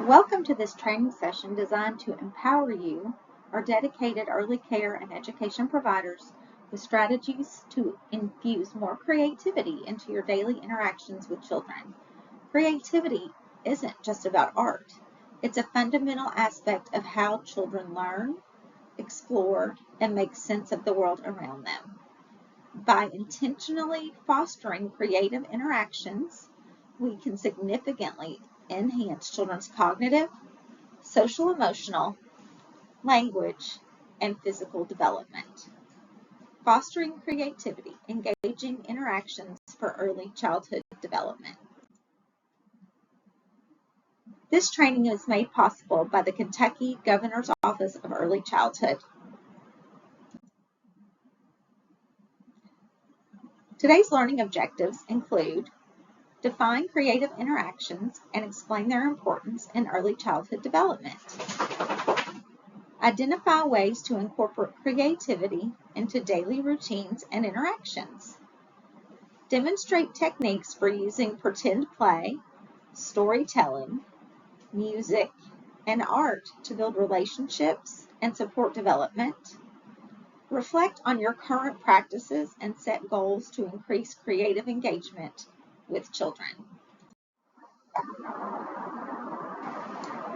Welcome to this training session designed to empower you, our dedicated early care and education providers, with strategies to infuse more creativity into your daily interactions with children. Creativity isn't just about art. It's a fundamental aspect of how children learn, explore, and make sense of the world around them. By intentionally fostering creative interactions, we can significantly enhance children's cognitive, social emotional, language, and physical development. Fostering creativity, engaging interactions for early childhood development. This training is made possible by the Kentucky Governor's Office of Early Childhood. Today's learning objectives include define creative interactions and explain their importance in early childhood development. Identify ways to incorporate creativity into daily routines and interactions. Demonstrate techniques for using pretend play, storytelling, music, and art to build relationships and support development. Reflect on your current practices and set goals to increase creative engagement with children.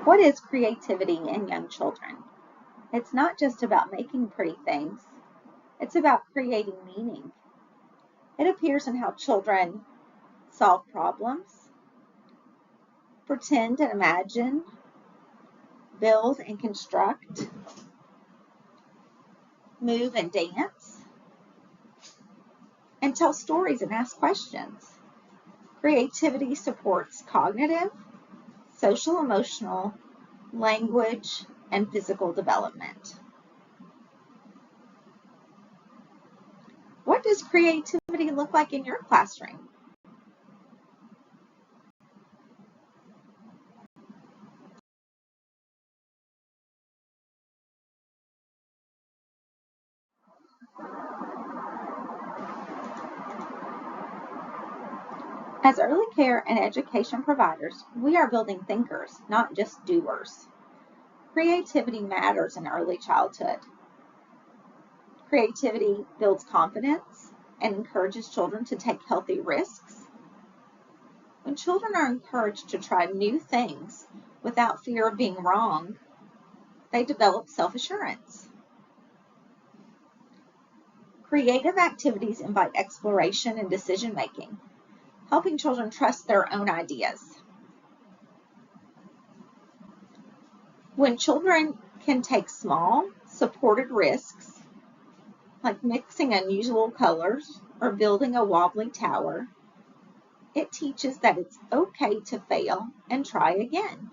What is creativity in young children? It's not just about making pretty things. It's about creating meaning. It appears in how children solve problems, pretend and imagine, build and construct, move and dance, and tell stories and ask questions. Creativity supports cognitive, social emotional, language, and physical development. What does creativity look like in your classroom? As early care and education providers, we are building thinkers, not just doers. Creativity matters in early childhood. Creativity builds confidence and encourages children to take healthy risks. When children are encouraged to try new things without fear of being wrong, they develop self-assurance. Creative activities invite exploration and decision-making, helping children trust their own ideas. When children can take small, supported risks, like mixing unusual colors or building a wobbly tower, it teaches that it's okay to fail and try again.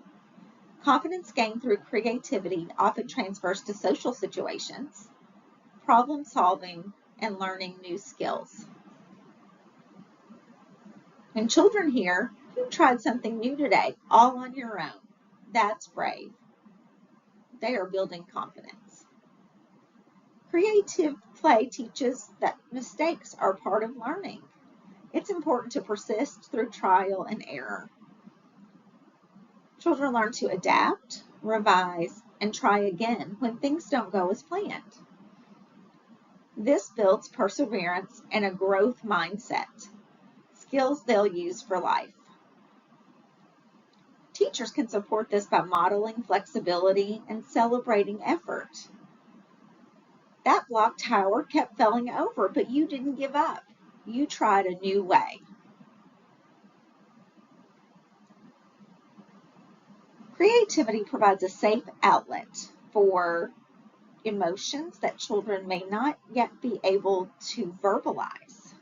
Confidence gained through creativity often transfers to social situations, problem solving, and learning new skills. When children hear, "You tried something new today, all on your own," that's brave. They are building confidence. Creative play teaches that mistakes are part of learning. It's important to persist through trial and error. Children learn to adapt, revise, and try again when things don't go as planned. This builds perseverance and a growth mindset, skills they'll use for life. Teachers can support this by modeling flexibility and celebrating effort. That block tower kept falling over, but you didn't give up. You tried a new way. Creativity provides a safe outlet for emotions that children may not yet be able to verbalize.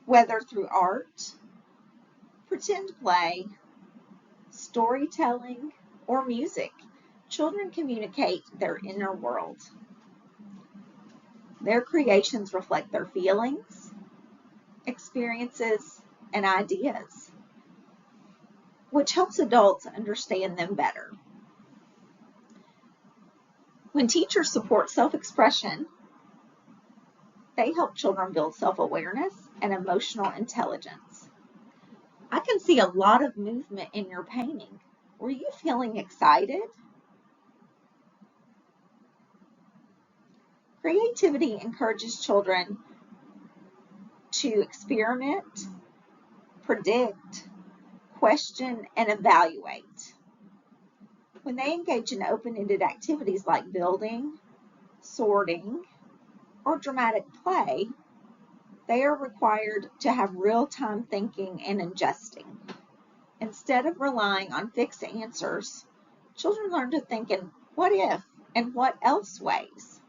Whether through art, pretend play, storytelling, or music, children communicate their inner world. Their creations reflect their feelings, experiences, and ideas, which helps adults understand them better. When teachers support self-expression, they help children build self-awareness and emotional intelligence. I can see a lot of movement in your painting. Were you feeling excited? Creativity encourages children to experiment, predict, question, and evaluate. When they engage in open-ended activities like building, sorting, or dramatic play, they are required to have real-time thinking and adjusting. Instead of relying on fixed answers, children learn to think in what if and what else ways.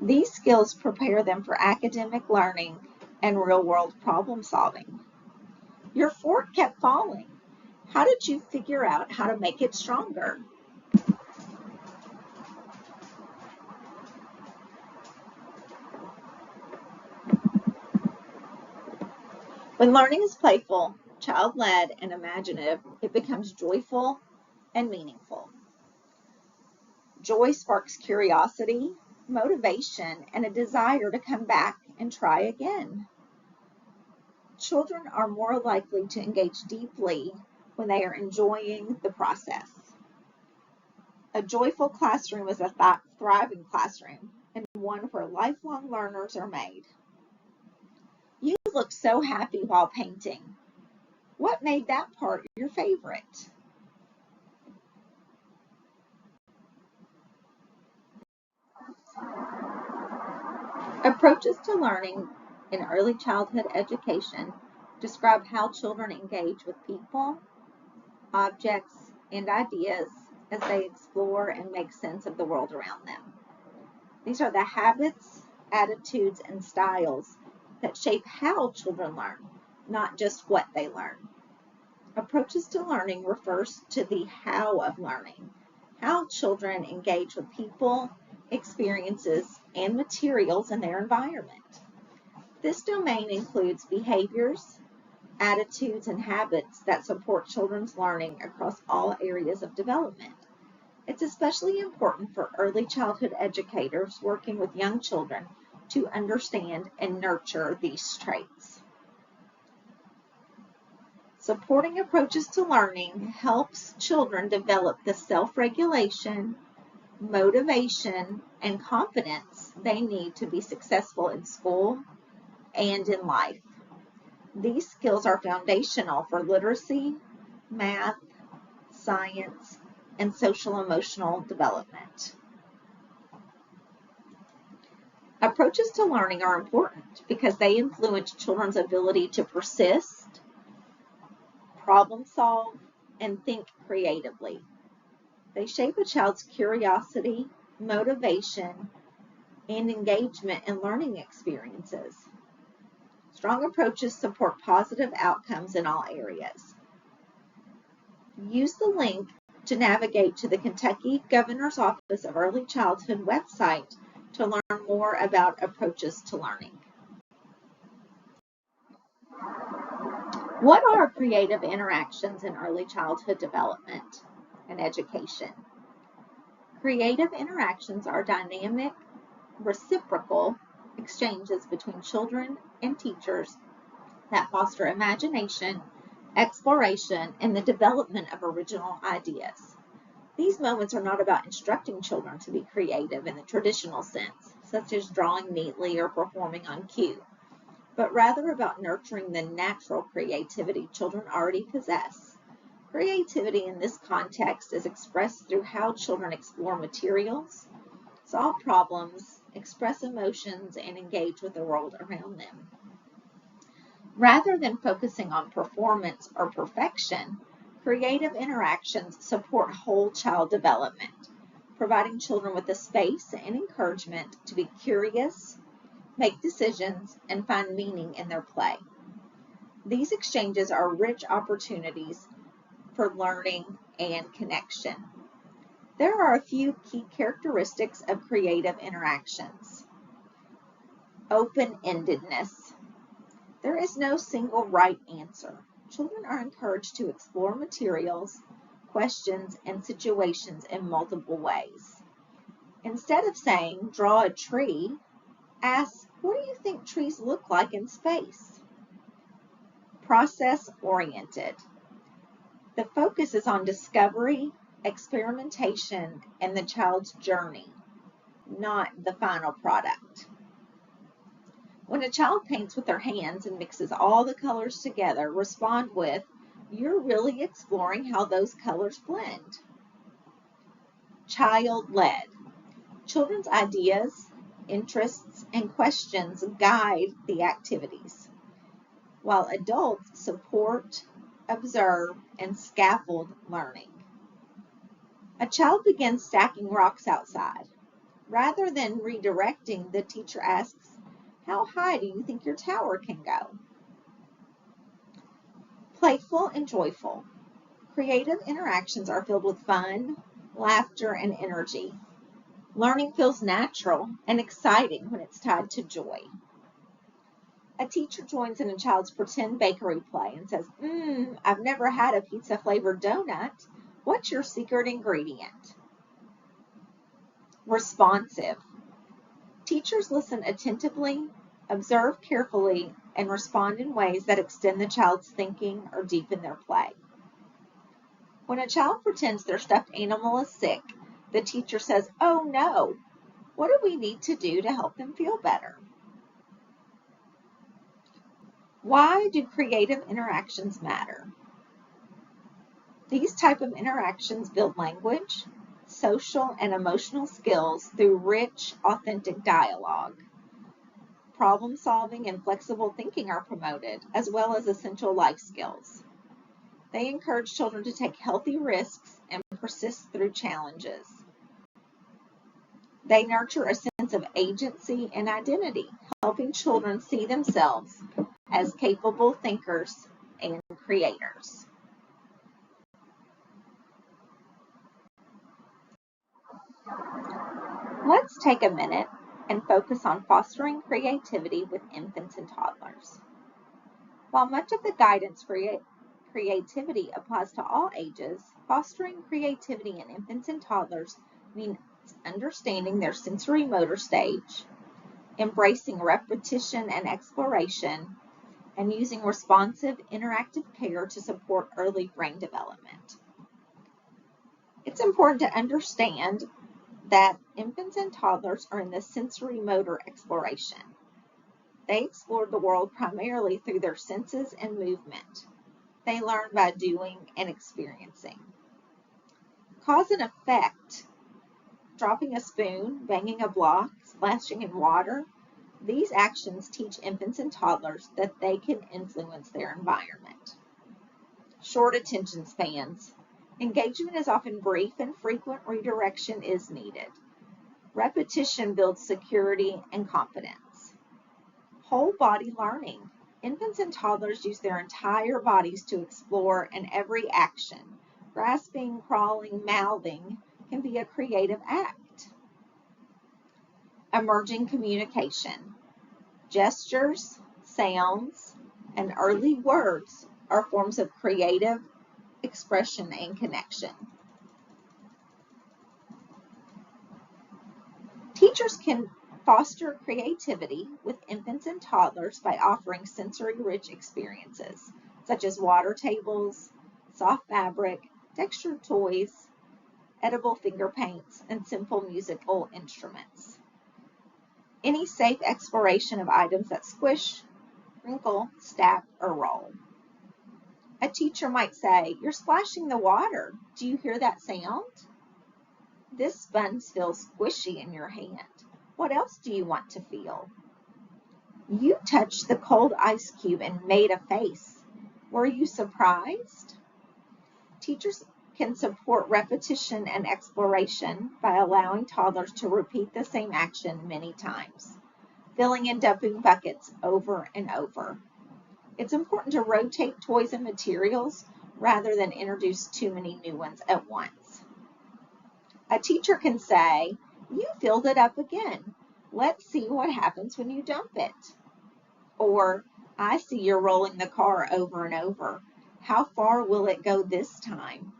These skills prepare them for academic learning and real-world problem solving. Your fork kept falling. How did you figure out how to make it stronger? When learning is playful, child-led, and imaginative, it becomes joyful and meaningful. Joy sparks curiosity, motivation, and a desire to come back and try again. Children are more likely to engage deeply when they are enjoying the process. A joyful classroom is a thriving classroom, and one where lifelong learners are made. You look so happy while painting. What made that part your favorite? Approaches to learning in early childhood education describe how children engage with people, objects, and ideas as they explore and make sense of the world around them. These are the habits, attitudes, and styles that shape how children learn, not just what they learn. Approaches to learning refers to the how of learning, how children engage with people, experiences, and materials in their environment. This domain includes behaviors, attitudes, and habits that support children's learning across all areas of development. It's especially important for early childhood educators working with young children to understand and nurture these traits. Supporting approaches to learning helps children develop the self-regulation, motivation, and confidence they need to be successful in school and in life. These skills are foundational for literacy, math, science, and social-emotional development. Approaches to learning are important because they influence children's ability to persist, problem solve, and think creatively. They shape a child's curiosity, motivation, and engagement in learning experiences. Strong approaches support positive outcomes in all areas. Use the link to navigate to the Kentucky Governor's Office of Early Childhood website to learn more about approaches to learning. What are creative interactions in early childhood development and education? Creative interactions are dynamic, reciprocal exchanges between children and teachers that foster imagination, exploration, and the development of original ideas. These moments are not about instructing children to be creative in the traditional sense, such as drawing neatly or performing on cue, but rather about nurturing the natural creativity children already possess. Creativity in this context is expressed through how children explore materials, solve problems, express emotions, and engage with the world around them. Rather than focusing on performance or perfection, creative interactions support whole child development, providing children with the space and encouragement to be curious, make decisions, and find meaning in their play. These exchanges are rich opportunities for learning and connection. There are a few key characteristics of creative interactions. Open-endedness. There is no single right answer. Children are encouraged to explore materials, questions, and situations in multiple ways. Instead of saying, draw a tree, ask, what do you think trees look like in space? process-oriented. The focus is on discovery, experimentation, and the child's journey, not the final product. When a child paints with their hands and mixes all the colors together, respond with, "You're really exploring how those colors blend." Child-led. Children's ideas, interests, and questions guide the activities, while adults support, observe, and scaffold learning. A child begins stacking rocks outside. Rather than redirecting, the teacher asks, "How high do you think your tower can go?" Playful and joyful. Creative interactions are filled with fun, laughter, and energy. Learning feels natural and exciting when it's tied to joy. A teacher joins in a child's pretend bakery play and says, "I've never had a pizza-flavored donut. What's your secret ingredient?" Responsive. Teachers listen attentively, observe carefully, and respond in ways that extend the child's thinking or deepen their play. When a child pretends their stuffed animal is sick, the teacher says, "Oh no, what do we need to do to help them feel better?" Why do creative interactions matter? These type of interactions build language, social, and emotional skills through rich, authentic dialogue. Problem solving and flexible thinking are promoted, as well as essential life skills. They encourage children to take healthy risks and persist through challenges. They nurture a sense of agency and identity, helping children see themselves as capable thinkers and creators. Let's take a minute and focus on fostering creativity with infants and toddlers. While much of the guidance for creativity applies to all ages, fostering creativity in infants and toddlers means understanding their sensory motor stage, embracing repetition and exploration, and using responsive, interactive care to support early brain development. It's important to understand that infants and toddlers are in the sensory motor exploration. They explore the world primarily through their senses and movement. They learn by doing and experiencing. Cause and effect. Dropping a spoon, banging a block, splashing in water. These actions teach infants and toddlers that they can influence their environment. Short attention spans. Engagement is often brief and frequent redirection is needed. Repetition builds security and confidence. Whole body learning. Infants and toddlers use their entire bodies to explore, and every action, grasping, crawling, mouthing, can be a creative act. Emerging communication. Gestures, sounds, and early words are forms of creative expression and connection. Teachers can foster creativity with infants and toddlers by offering sensory-rich experiences, such as water tables, soft fabric, textured toys, edible finger paints, and simple musical instruments. Any safe exploration of items that squish, wrinkle, stack, or roll. A teacher might say, "You're splashing the water. Do you hear that sound? This sponge feels squishy in your hand. What else do you want to feel? You touched the cold ice cube and made a face. Were you surprised?" Teachers can support repetition and exploration by allowing toddlers to repeat the same action many times, filling in dumping buckets over and over. It's important to rotate toys and materials rather than introduce too many new ones at once. A teacher can say, "You filled it up again. Let's see what happens when you dump it." Or, "I see you're rolling the car over and over. How far will it go this time?"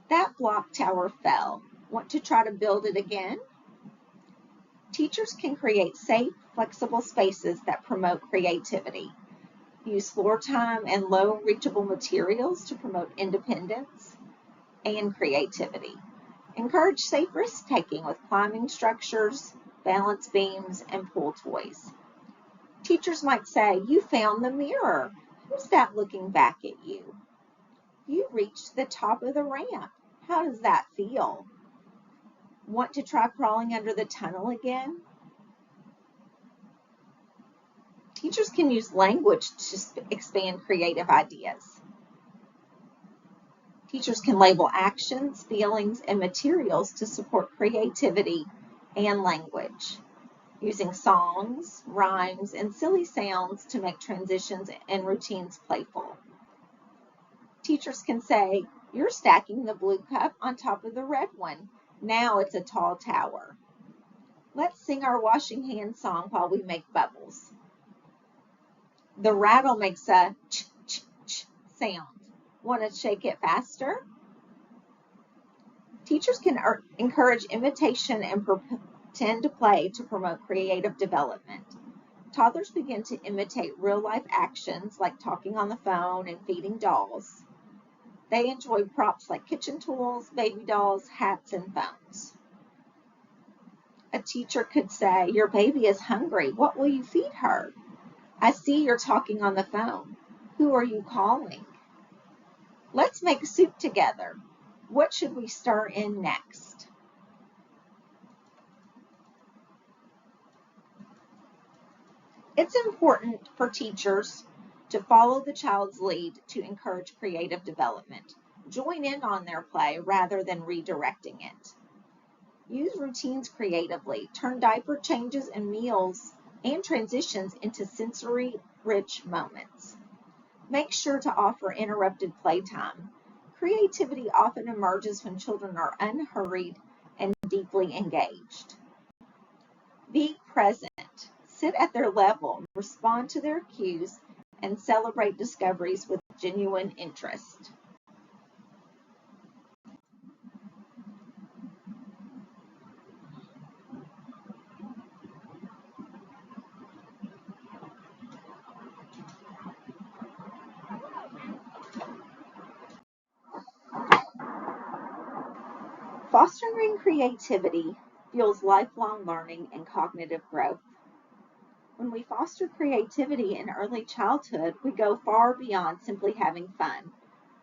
That block tower fell. Want to try to build it again? Teachers can create safe, flexible spaces that promote creativity. Use floor time and low reachable materials to promote independence and creativity. Encourage safe risk taking with climbing structures, balance beams, and pull toys. Teachers might say, "You found the mirror. Who's that looking back at you? You reached the top of the ramp. How does that feel? Want to try crawling under the tunnel again?" Teachers can use language to expand creative ideas. Teachers can label actions, feelings, and materials to support creativity and language, using songs, rhymes, and silly sounds to make transitions and routines playful. Teachers can say, "You're stacking the blue cup on top of the red one. Now it's a tall tower. Let's sing our washing hands song while we make bubbles. The rattle makes a ch-ch-ch sound. Want to shake it faster?" Teachers can encourage imitation and pretend play to promote creative development. Toddlers begin to imitate real-life actions like talking on the phone and feeding dolls. They enjoy props like kitchen tools, baby dolls, hats, and phones. A teacher could say, "Your baby is hungry. What will you feed her? I see you're talking on the phone. Who are you calling? Let's make soup together. What should we stir in next?" It's important for teachers to follow the child's lead to encourage creative development. Join in on their play rather than redirecting it. Use routines creatively. Turn diaper changes and meals and transitions into sensory-rich moments. Make sure to offer interrupted playtime. Creativity often emerges when children are unhurried and deeply engaged. Be present. Sit at their level, respond to their cues, and celebrate discoveries with genuine interest. Fostering creativity fuels lifelong learning and cognitive growth. When we foster creativity in early childhood, we go far beyond simply having fun.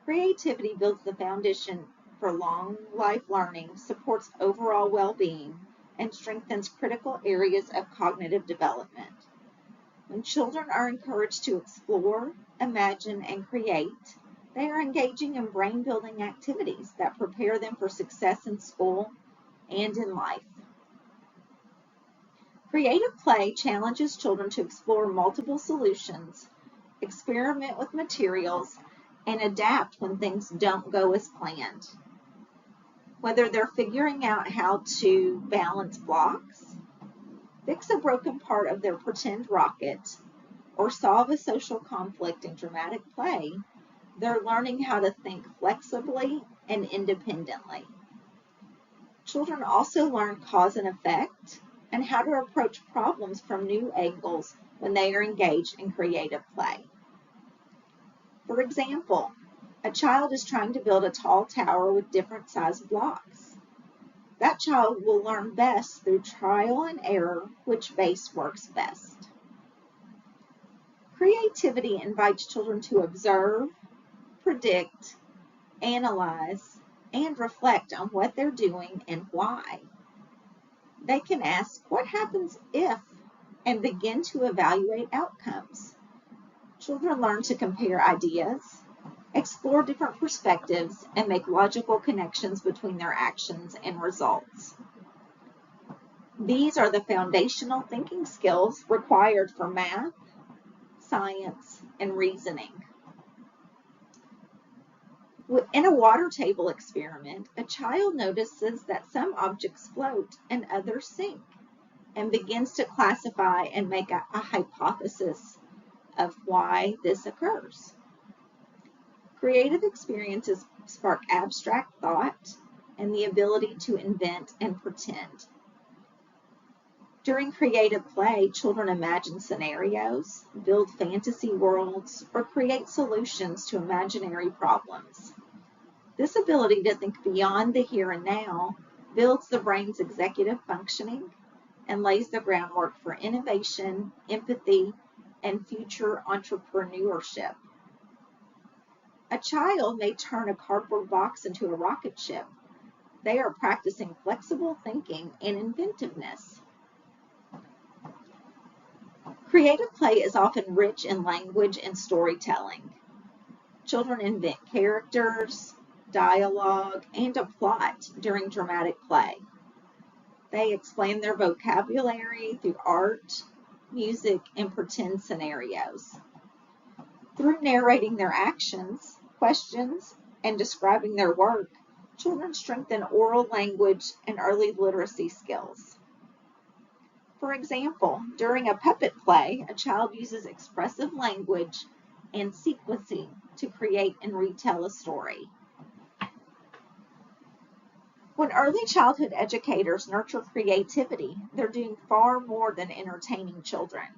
Creativity builds the foundation for long life learning, supports overall well-being, and strengthens critical areas of cognitive development. When children are encouraged to explore, imagine, and create, they are engaging in brain-building activities that prepare them for success in school and in life. Creative play challenges children to explore multiple solutions, experiment with materials, and adapt when things don't go as planned. Whether they're figuring out how to balance blocks, fix a broken part of their pretend rocket, or solve a social conflict in dramatic play, they're learning how to think flexibly and independently. Children also learn cause and effect and how to approach problems from new angles when they are engaged in creative play. For example, a child is trying to build a tall tower with different sized blocks. That child will learn best through trial and error which base works best. Creativity invites children to observe, predict, analyze, and reflect on what they're doing and why. They can ask, "What happens if?" and begin to evaluate outcomes. Children learn to compare ideas, explore different perspectives, and make logical connections between their actions and results. These are the foundational thinking skills required for math, science, and reasoning. In a water table experiment, a child notices that some objects float and others sink, and begins to classify and make a hypothesis of why this occurs. Creative experiences spark abstract thought and the ability to invent and pretend. During creative play, children imagine scenarios, build fantasy worlds, or create solutions to imaginary problems. This ability to think beyond the here and now builds the brain's executive functioning and lays the groundwork for innovation, empathy, and future entrepreneurship. A child may turn a cardboard box into a rocket ship. They are practicing flexible thinking and inventiveness. Creative play is often rich in language and storytelling. Children invent characters, dialogue, and a plot during dramatic play. They explain their vocabulary through art, music, and pretend scenarios. Through narrating their actions, questions, and describing their work, children strengthen oral language and early literacy skills. For example, during a puppet play, a child uses expressive language and sequencing to create and retell a story. When early childhood educators nurture creativity, they're doing far more than entertaining children.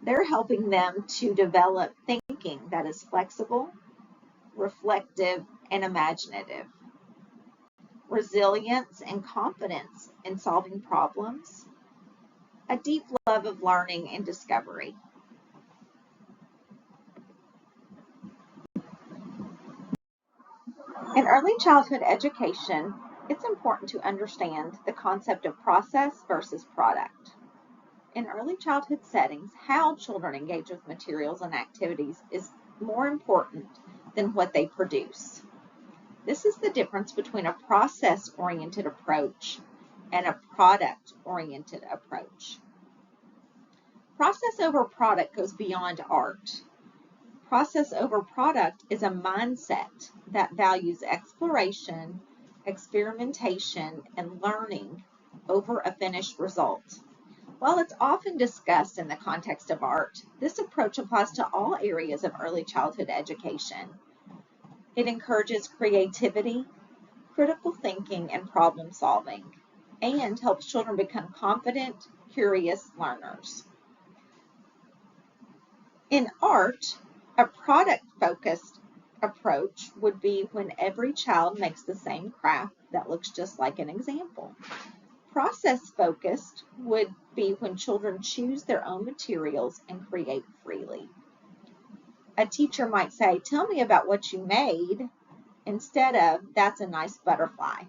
They're helping them to develop thinking that is flexible, reflective, and imaginative. Resilience and confidence in solving problems. A deep love of learning and discovery. In early childhood education, it's important to understand the concept of process versus product. In early childhood settings, how children engage with materials and activities is more important than what they produce. This is the difference between a process-oriented approach and a product-oriented approach. Process over product goes beyond art. Process over product is a mindset that values exploration, experimentation, and learning over a finished result. While it's often discussed in the context of art, this approach applies to all areas of early childhood education. It encourages creativity, critical thinking, and problem solving, and helps children become confident, curious learners. In art, a product-focused approach would be when every child makes the same craft that looks just like an example. Process-focused would be when children choose their own materials and create freely. A teacher might say, "Tell me about what you made," instead of, "That's a nice butterfly."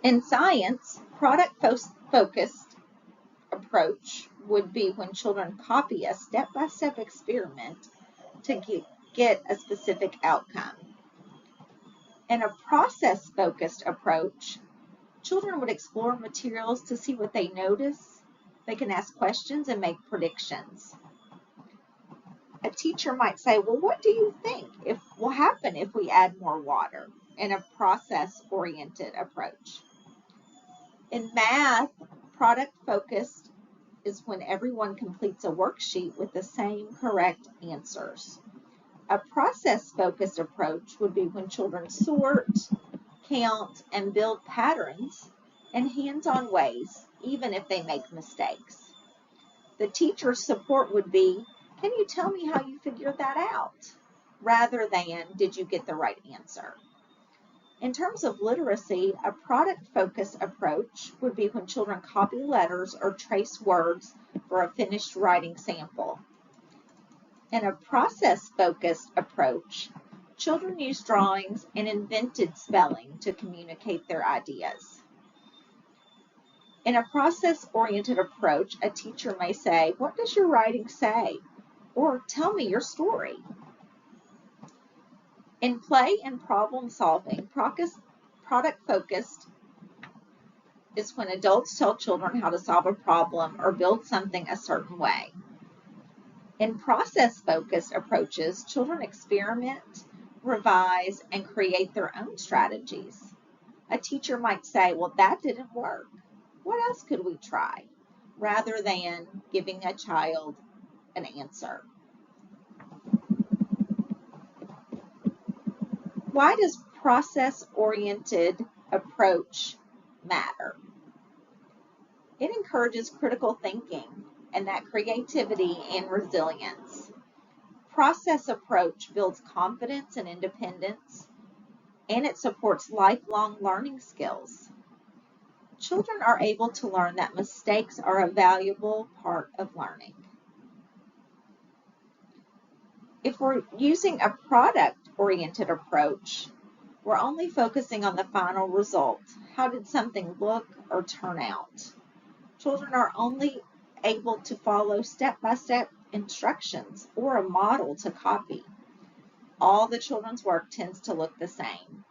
In science, product-focused approach would be when children copy a step-by-step experiment to get a specific outcome. In a process-focused approach, children would explore materials to see what they notice. They can ask questions and make predictions. A teacher might say, "Well, what do you think will happen if we add more water?" in a process-oriented approach. In math, product-focused is when everyone completes a worksheet with the same correct answers. A process-focused approach would be when children sort, count, and build patterns in hands-on ways, even if they make mistakes. The teacher's support would be, "Can you tell me how you figured that out?" rather than, "Did you get the right answer?" In terms of literacy, a product-focused approach would be when children copy letters or trace words for a finished writing sample. In a process-focused approach, children use drawings and invented spelling to communicate their ideas. In a process-oriented approach, a teacher may say, "What does your writing say?" or "Tell me your story." In play and problem solving, product-focused is when adults tell children how to solve a problem or build something a certain way. In process-focused approaches, children experiment, revise, and create their own strategies. A teacher might say, "Well, that didn't work. What else could we try?" rather than giving a child an answer. Why does process-oriented approach matter? It encourages critical thinking and that creativity and resilience. Process approach builds confidence and independence, and it supports lifelong learning skills. Children are able to learn that mistakes are a valuable part of learning. If we're using a product-oriented approach, we're only focusing on the final result. How did something look or turn out? Children are only able to follow step-by-step instructions or a model to copy. All the children's work tends to look the same.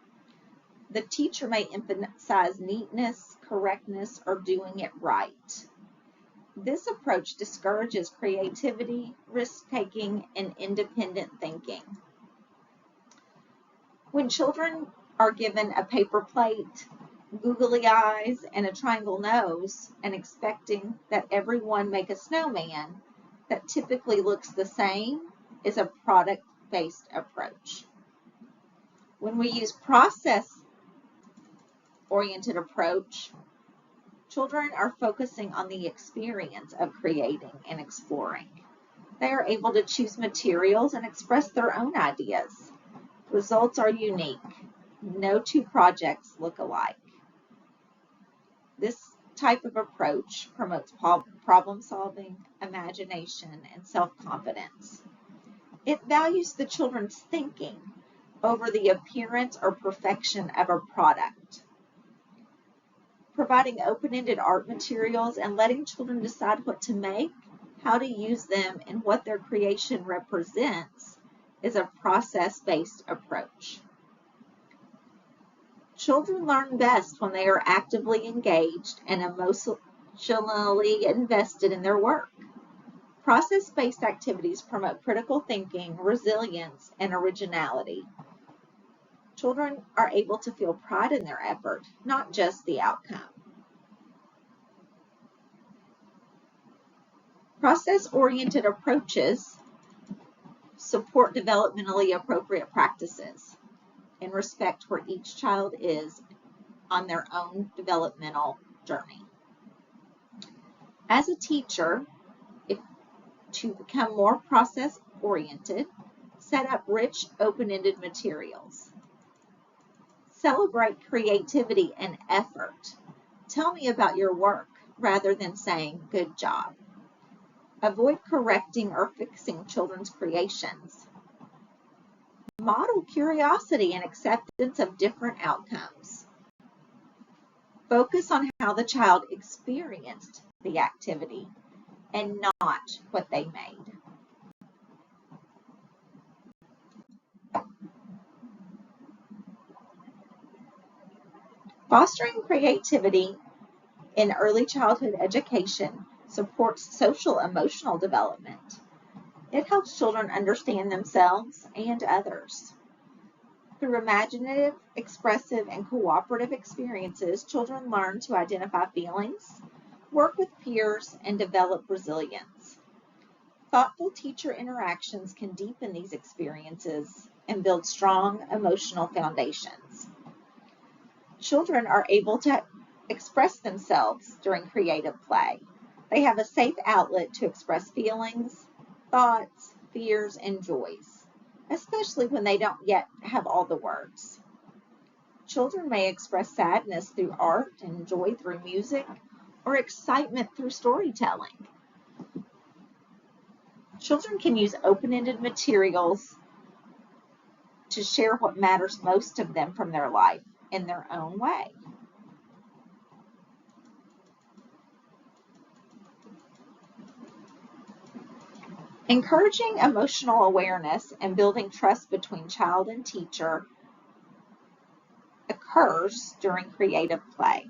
The teacher may emphasize neatness, correctness, or doing it right. This approach discourages creativity, risk-taking, and independent thinking. When children are given a paper plate, googly eyes, and a triangle nose, and expecting that everyone make a snowman that typically looks the same, is a product-based approach. When we use process-oriented approach, children are focusing on the experience of creating and exploring. They are able to choose materials and express their own ideas. Results are unique. No two projects look alike. This type of approach promotes problem solving, imagination, and self-confidence. It values the children's thinking over the appearance or perfection of a product. Providing open-ended art materials and letting children decide what to make, how to use them, and what their creation represents is a process-based approach. Children learn best when they are actively engaged and emotionally invested in their work. Process-based activities promote critical thinking, resilience, and originality. Children are able to feel pride in their effort, not just the outcome. Process-oriented approaches support developmentally appropriate practices and respect where each child is on their own developmental journey. As a teacher, to become more process-oriented, set up rich, open-ended materials. Celebrate creativity and effort. Tell me about your work rather than saying, good job. Avoid correcting or fixing children's creations. Model curiosity and acceptance of different outcomes. Focus on how the child experienced the activity and not what they made. Fostering creativity in early childhood education supports social-emotional development. It helps children understand themselves and others. Through imaginative, expressive, and cooperative experiences, children learn to identify feelings, work with peers, and develop resilience. Thoughtful teacher interactions can deepen these experiences and build strong emotional foundations. Children are able to express themselves during creative play. They have a safe outlet to express feelings, thoughts, fears, and joys, especially when they don't yet have all the words. Children may express sadness through art and joy through music, or excitement through storytelling. Children can use open-ended materials to share what matters most to them from their life in their own way. Encouraging emotional awareness and building trust between child and teacher occurs during creative play.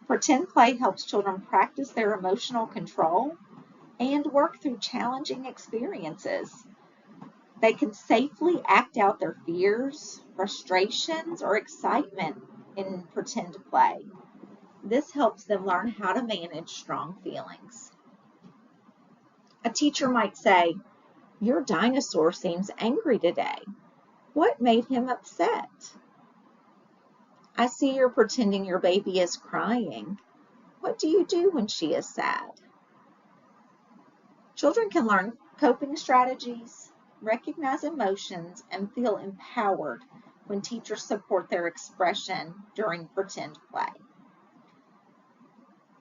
Pretend play helps children practice their emotional control and work through challenging experiences. They can safely act out their fears, frustrations, or excitement in pretend play. This helps them learn how to manage strong feelings. A teacher might say, Your dinosaur seems angry today. What made him upset? I see you're pretending your baby is crying. What do you do when she is sad? Children can learn coping strategies, recognize emotions, and feel empowered when teachers support their expression during pretend play.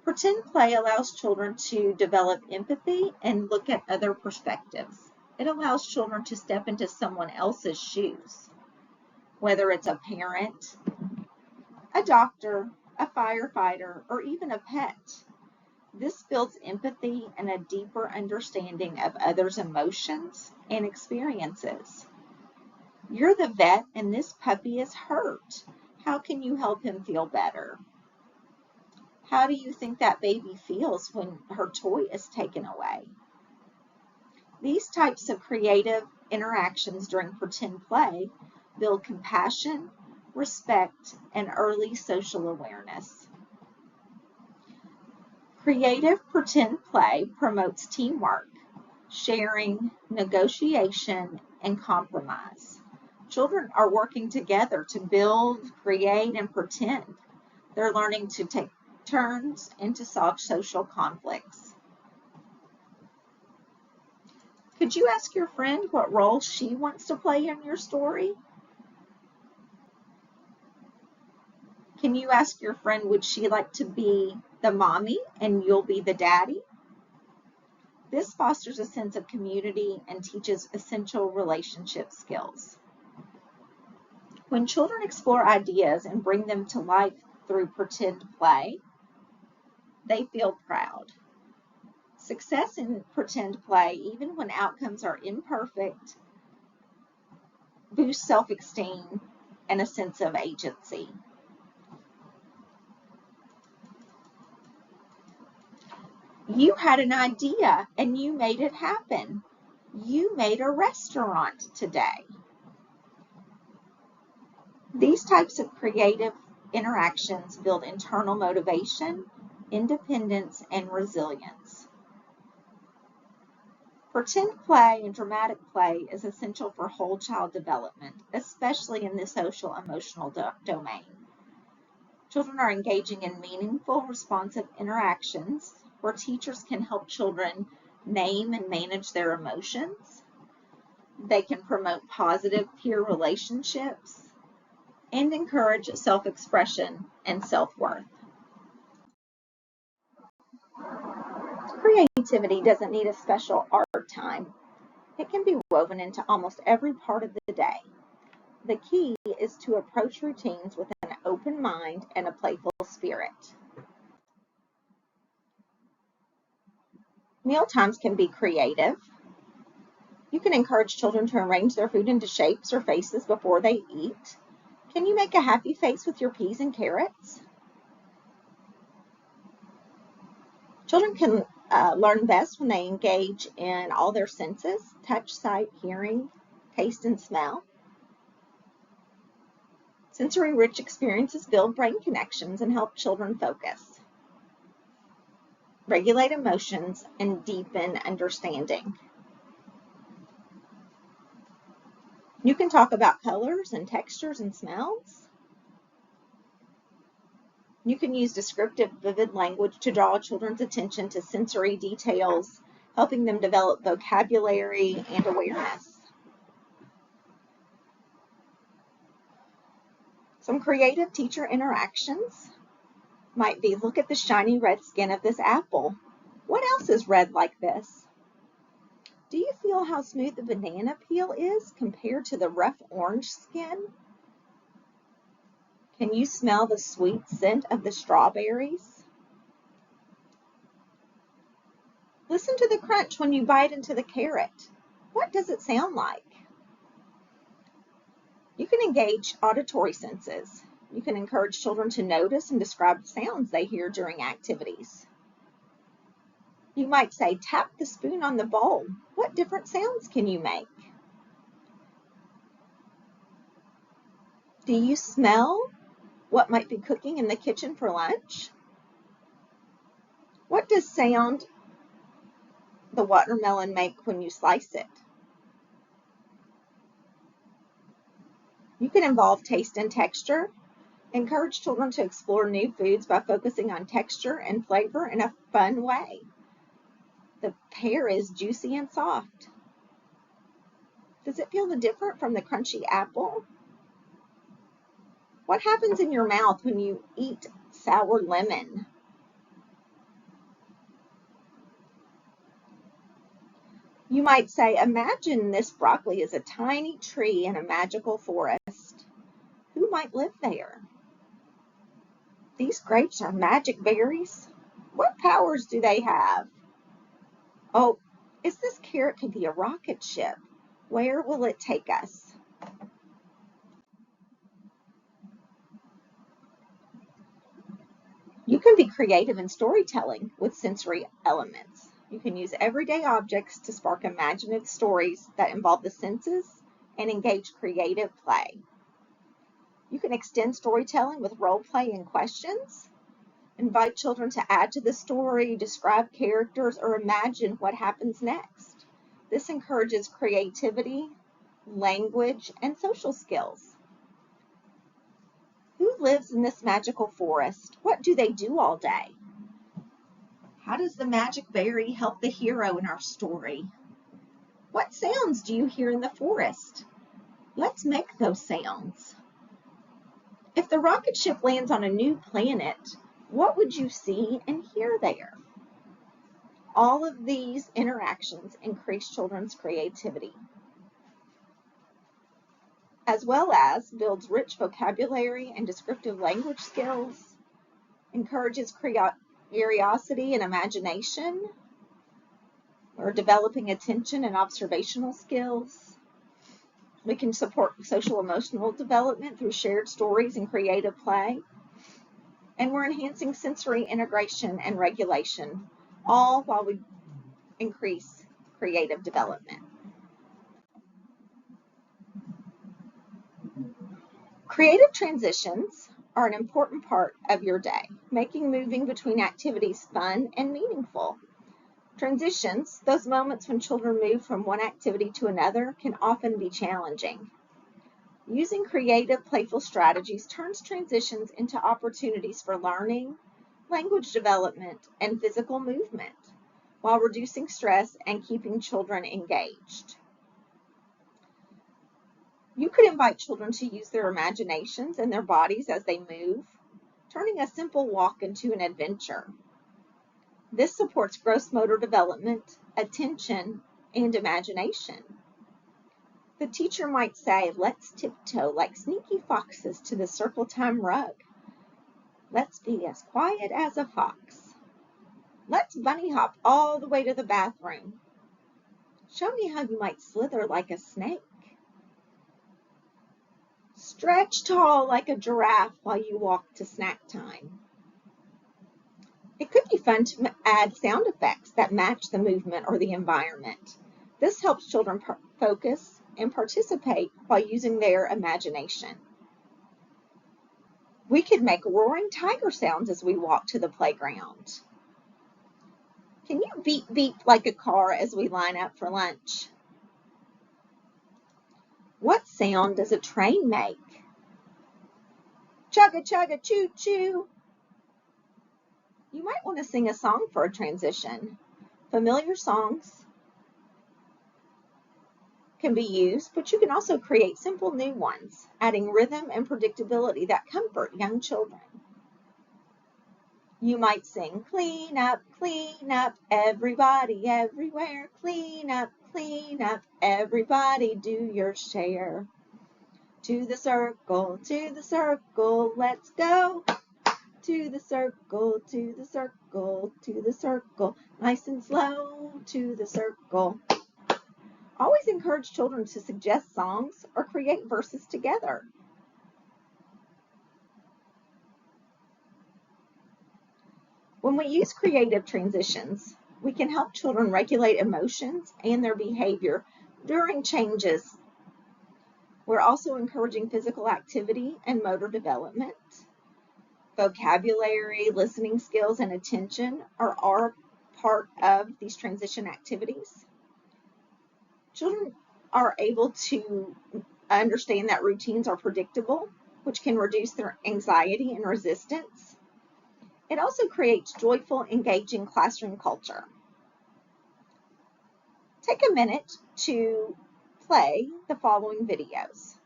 Pretend play allows children to develop empathy and look at other perspectives. It allows children to step into someone else's shoes, whether it's a parent, a doctor, a firefighter, or even a pet. This builds empathy and a deeper understanding of others' emotions and experiences. You're the vet and this puppy is hurt. How can you help him feel better? How do you think that baby feels when her toy is taken away? These types of creative interactions during pretend play build compassion, respect, and early social awareness. Creative pretend play promotes teamwork, sharing, negotiation, and compromise. Children are working together to build, create, and pretend. They're learning to take turns and to solve social conflicts. Could you ask your friend what role she wants to play in your story? Can you ask your friend, would she like to be the mommy and you'll be the daddy? This fosters a sense of community and teaches essential relationship skills. When children explore ideas and bring them to life through pretend play, they feel proud. Success in pretend play, even when outcomes are imperfect, boosts self-esteem and a sense of agency. You had an idea and you made it happen. You made a restaurant today. These types of creative interactions build internal motivation, independence, and resilience. Pretend play and dramatic play is essential for whole child development, especially in the social emotional domain. Children are engaging in meaningful, responsive interactions where teachers can help children name and manage their emotions. They can promote positive peer relationships and encourage self-expression and self-worth. Creativity doesn't need a special art time. It can be woven into almost every part of the day. The key is to approach routines with an open mind and a playful spirit. Meal times can be creative. You can encourage children to arrange their food into shapes or faces before they eat. Can you make a happy face with your peas and carrots? Children can learn best when they engage in all their senses: touch, sight, hearing, taste, and smell. Sensory-rich experiences build brain connections and help children focus, regulate emotions, and deepen understanding. You can talk about colors and textures and smells. You can use descriptive, vivid language to draw children's attention to sensory details, helping them develop vocabulary and awareness. Some creative teacher interactions might be, look at the shiny red skin of this apple. What else is red like this? Do you feel how smooth the banana peel is compared to the rough orange skin? Can you smell the sweet scent of the strawberries? Listen to the crunch when you bite into the carrot. What does it sound like? You can engage auditory senses. You can encourage children to notice and describe sounds they hear during activities. You might say, tap the spoon on the bowl. What different sounds can you make? Do you smell what might be cooking in the kitchen for lunch? What does sound the watermelon make when you slice it? You can involve taste and texture. Encourage children to explore new foods by focusing on texture and flavor in a fun way. The pear is juicy and soft. Does it feel different from the crunchy apple? What happens in your mouth when you eat sour lemon? You might say, imagine this broccoli is a tiny tree in a magical forest. Who might live there? These grapes are magic berries. What powers do they have? Oh, this carrot could be a rocket ship. Where will it take us? You can be creative in storytelling with sensory elements. You can use everyday objects to spark imaginative stories that involve the senses and engage creative play. You can extend storytelling with role play and questions. Invite children to add to the story, describe characters, or imagine what happens next. This encourages creativity, language, and social skills. Who lives in this magical forest? What do they do all day? How does the magic berry help the hero in our story? What sounds do you hear in the forest? Let's make those sounds. If the rocket ship lands on a new planet, what would you see and hear there? All of these interactions increase children's creativity, as well as builds rich vocabulary and descriptive language skills, encourages curiosity and imagination, or developing attention and observational skills. We can support social emotional development through shared stories and creative play. And we're enhancing sensory integration and regulation, all while we increase creative development. Creative transitions are an important part of your day, making moving between activities fun and meaningful. Transitions, those moments when children move from one activity to another, can often be challenging. Using creative, playful strategies turns transitions into opportunities for learning, language development, and physical movement, while reducing stress and keeping children engaged. You could invite children to use their imaginations and their bodies as they move, turning a simple walk into an adventure. This supports gross motor development, attention, and imagination. The teacher might say, let's tiptoe like sneaky foxes to the circle time rug. Let's be as quiet as a fox. Let's bunny hop all the way to the bathroom. Show me how you might slither like a snake. Stretch tall like a giraffe while you walk to snack time. It could be fun to add sound effects that match the movement or the environment. This helps children focus and participate while using their imagination. We could make roaring tiger sounds as we walk to the playground. Can you beep beep like a car as we line up for lunch? What sound does a train make? Chugga chugga choo choo. You might want to sing a song for a transition. Familiar songs can be used, but you can also create simple new ones, adding rhythm and predictability that comfort young children. You might sing, clean up, everybody, everywhere. Clean up, everybody, do your share. To the circle, let's go. To the circle, nice and slow, to the circle. Always encourage children to suggest songs or create verses together. When we use creative transitions, we can help children regulate emotions and their behavior during changes. We're also encouraging physical activity and motor development. Vocabulary, listening skills, and attention are part of these transition activities. Children are able to understand that routines are predictable, which can reduce their anxiety and resistance. It also creates joyful, engaging classroom culture. Take a minute to play the following videos.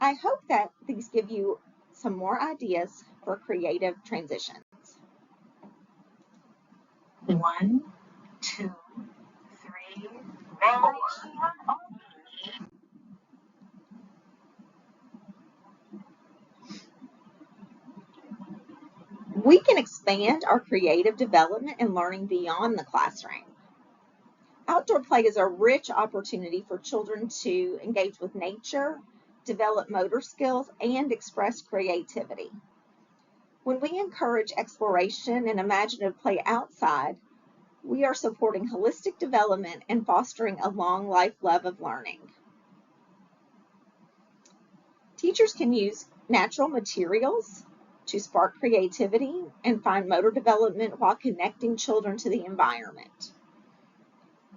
I hope that these give you some more ideas for creative transitions. 1, 2, 3, 4. We can expand our creative development and learning beyond the classroom. Outdoor play is a rich opportunity for children to engage with nature, develop motor skills, and express creativity. When we encourage exploration and imaginative play outside, we are supporting holistic development and fostering a long life love of learning. Teachers can use natural materials to spark creativity and fine motor development while connecting children to the environment.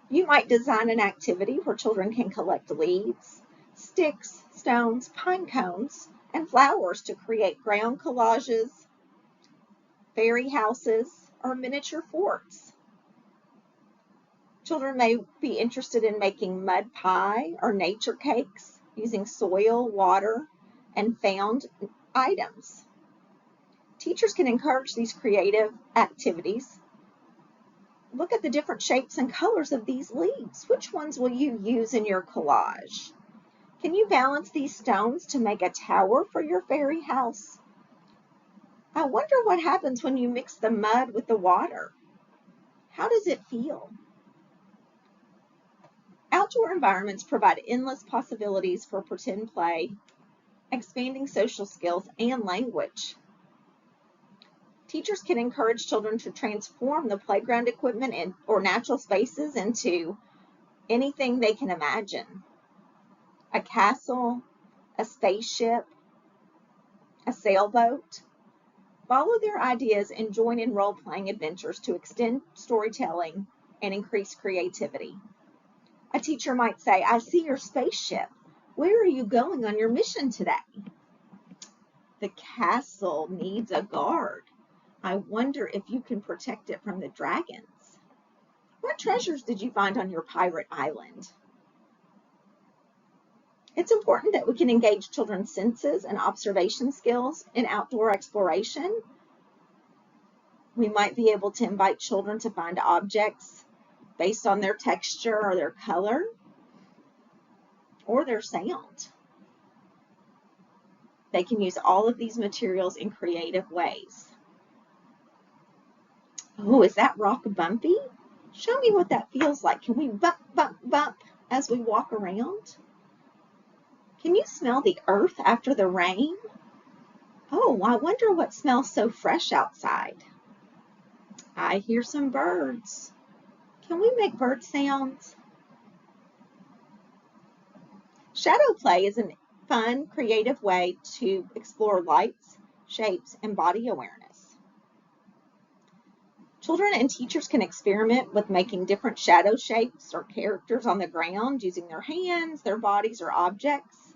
You might design an activity where children can collect leaves, sticks, stones, pine cones, and flowers to create ground collages, fairy houses, or miniature forts. Children may be interested in making mud pie or nature cakes using soil, water, and found items. Teachers can encourage these creative activities. Look at the different shapes and colors of these leaves. Which ones will you use in your collage? Can you balance these stones to make a tower for your fairy house? I wonder what happens when you mix the mud with the water. How does it feel? Outdoor environments provide endless possibilities for pretend play, expanding social skills and language. Teachers can encourage children to transform the playground equipment or natural spaces into anything they can imagine. A castle, a spaceship, a sailboat. Follow their ideas and join in role-playing adventures to extend storytelling and increase creativity. A teacher might say, I see your spaceship. Where are you going on your mission today? The castle needs a guard. I wonder if you can protect it from the dragons. What treasures did you find on your pirate island? It's important that we can engage children's senses and observation skills in outdoor exploration. We might be able to invite children to find objects based on their texture or their color or their sound. They can use all of these materials in creative ways. Oh, is that rock bumpy? Show me what that feels like. Can we bump, bump, bump as we walk around? Can you smell the earth after the rain? Oh, I wonder what smells so fresh outside. I hear some birds. Can we make bird sounds? Shadow play is a fun, creative way to explore lights, shapes, and body awareness. Children and teachers can experiment with making different shadow shapes or characters on the ground using their hands, their bodies, or objects.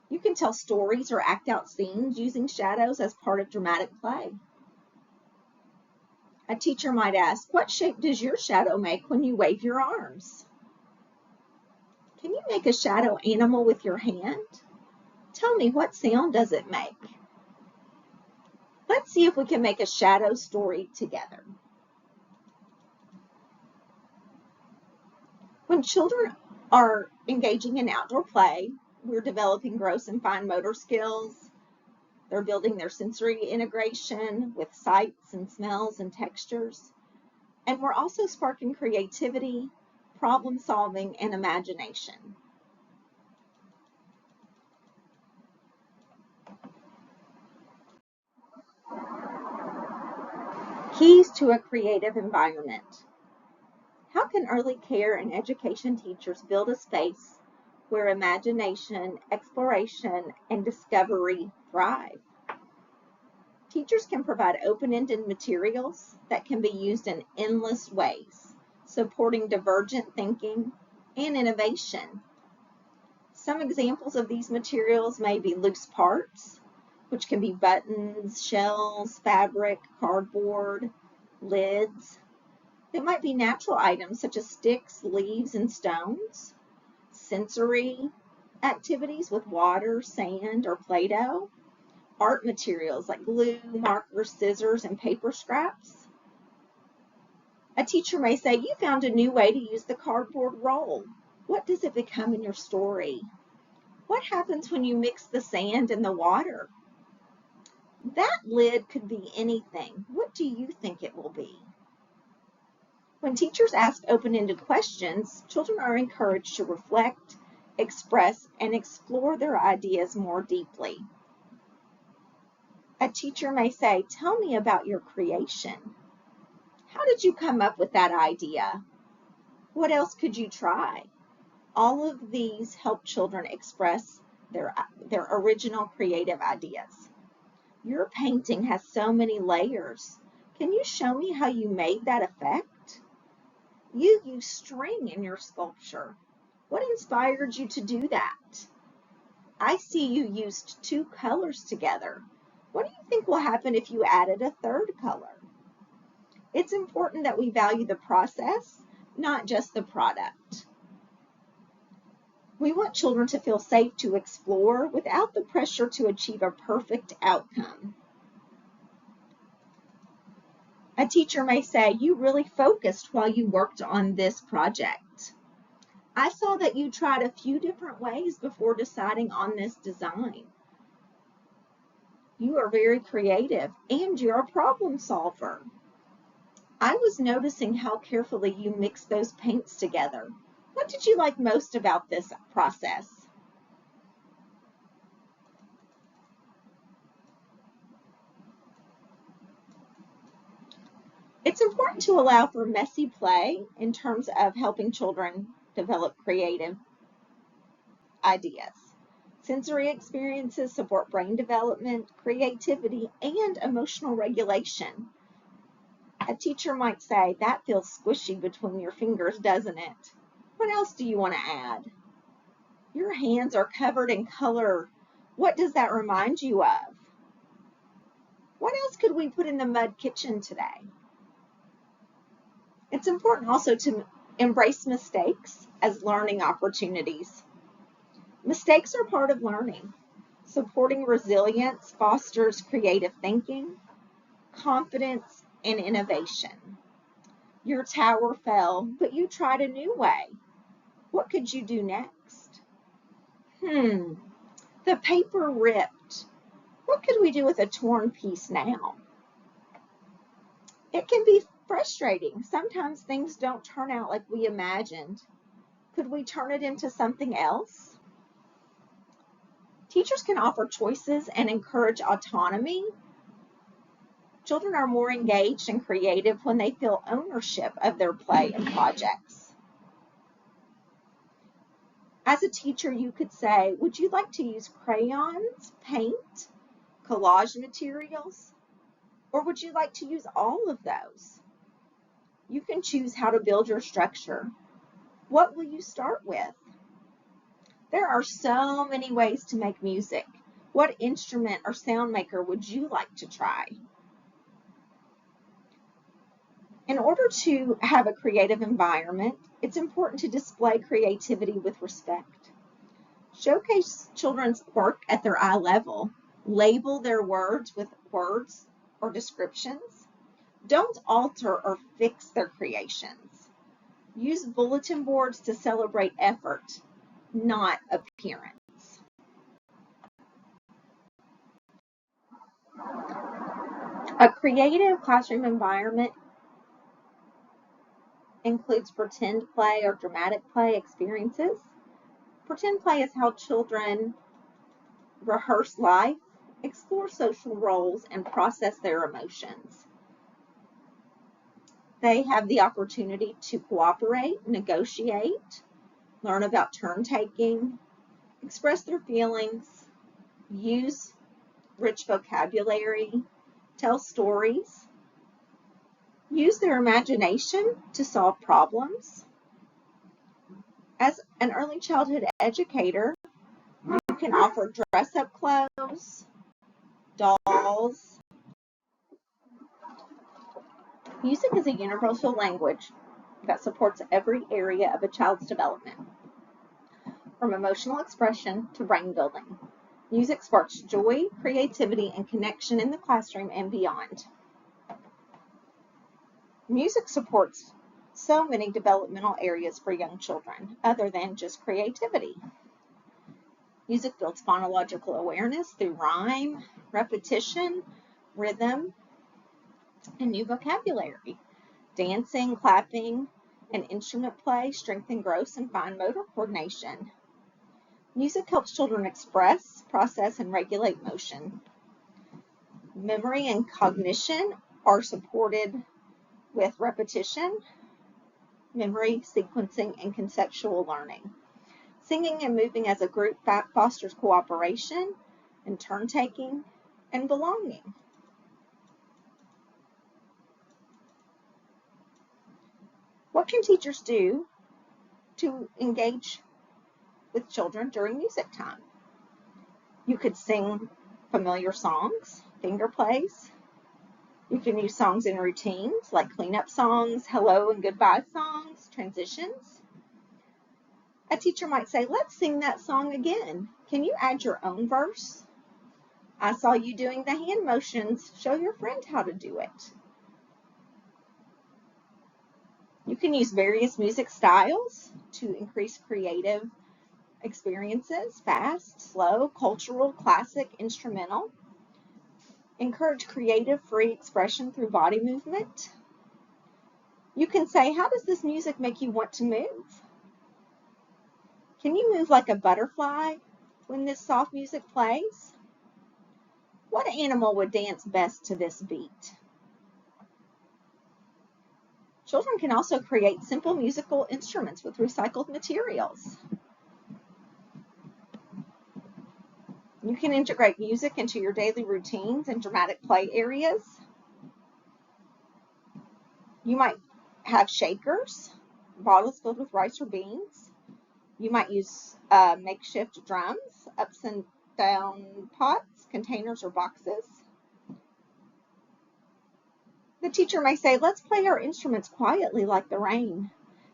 You can tell stories or act out scenes using shadows as part of dramatic play. A teacher might ask, what shape does your shadow make when you wave your arms? Can you make a shadow animal with your hand? Tell me, what sound does it make? Let's see if we can make a shadow story together. When children are engaging in outdoor play, we're developing gross and fine motor skills. They're building their sensory integration with sights and smells and textures. And we're also sparking creativity, problem solving, and imagination. Keys to a creative environment. How can early care and education teachers build a space where imagination, exploration, and discovery thrive? Teachers can provide open-ended materials that can be used in endless ways, supporting divergent thinking and innovation. Some examples of these materials may be loose parts, which can be buttons, shells, fabric, cardboard, lids. They might be natural items such as sticks, leaves, and stones. Sensory activities with water, sand, or Play-Doh. Art materials like glue, markers, scissors, and paper scraps. A teacher may say, "You found a new way to use the cardboard roll. What does it become in your story? What happens when you mix the sand and the water? That lid could be anything. What do you think it will be?" When teachers ask open-ended questions, children are encouraged to reflect, express, and explore their ideas more deeply. A teacher may say, "Tell me about your creation. How did you come up with that idea? What else could you try?" All of these help children express their original creative ideas. "Your painting has so many layers. Can you show me how you made that effect? You used string in your sculpture. What inspired you to do that? I see you used two colors together. What do you think will happen if you added a third color?" It's important that we value the process, not just the product. We want children to feel safe to explore without the pressure to achieve a perfect outcome. A teacher may say, "You really focused while you worked on this project. I saw that you tried a few different ways before deciding on this design. You are very creative and you're a problem solver. I was noticing how carefully you mixed those paints together. What did you like most about this process?" It's important to allow for messy play in terms of helping children develop creative ideas. Sensory experiences support brain development, creativity, and emotional regulation. A teacher might say, "That feels squishy between your fingers, doesn't it? What else do you want to add? Your hands are covered in color. What does that remind you of? What else could we put in the mud kitchen today?" It's important also to embrace mistakes as learning opportunities. Mistakes are part of learning. Supporting resilience fosters creative thinking, confidence, and innovation. Your tower fell, but you tried a new way. What could you do next? The paper ripped. What could we do with a torn piece now? It can be frustrating. Sometimes things don't turn out like we imagined. Could we turn it into something else? Teachers can offer choices and encourage autonomy. Children are more engaged and creative when they feel ownership of their play and projects. As a teacher, you could say, "Would you like to use crayons, paint, collage materials, or would you like to use all of those? You can choose how to build your structure. What will you start with? There are so many ways to make music. What instrument or sound maker would you like to try?" In order to have a creative environment, it's important to display creativity with respect. Showcase children's work at their eye level. Label their words with words or descriptions. Don't alter or fix their creations. Use bulletin boards to celebrate effort, not appearance. A creative classroom environment includes pretend play or dramatic play experiences. Pretend play is how children rehearse life, explore social roles, and process their emotions. They have the opportunity to cooperate, negotiate, learn about turn taking, express their feelings, use rich vocabulary, tell stories, use their imagination to solve problems. As an early childhood educator, You can offer dress-up clothes, dolls. Music is a universal language that supports every area of a child's development, from emotional expression to brain building. Music sparks joy, creativity, and connection in the classroom and beyond. Music supports so many developmental areas for young children, other than just creativity. Music builds phonological awareness through rhyme, repetition, rhythm, and new vocabulary. Dancing, clapping, and instrument play strengthen gross and fine motor coordination. Music helps children express, process, and regulate motion. Memory and cognition are supported with repetition, memory, sequencing, and conceptual learning. Singing and moving as a group fosters cooperation and turn-taking and belonging. What can teachers do to engage with children during music time? You could sing familiar songs, finger plays. You can use songs in routines like cleanup songs, hello and goodbye songs, transitions. A teacher might say, let's sing that song again. Can you add your own verse? I saw you doing the hand motions. Show your friend how to do it. You can use various music styles to increase creative experiences, fast, slow, cultural, classic, instrumental. Encourage creative, free expression through body movement. You can say, how does this music make you want to move? Can you move like a butterfly when this soft music plays? What animal would dance best to this beat? Children can also create simple musical instruments with recycled materials. You can integrate music into your daily routines and dramatic play areas. You might have shakers, bottles filled with rice or beans. You might use makeshift drums, ups and down pots, containers, or boxes. The teacher may say, let's play our instruments quietly like the rain,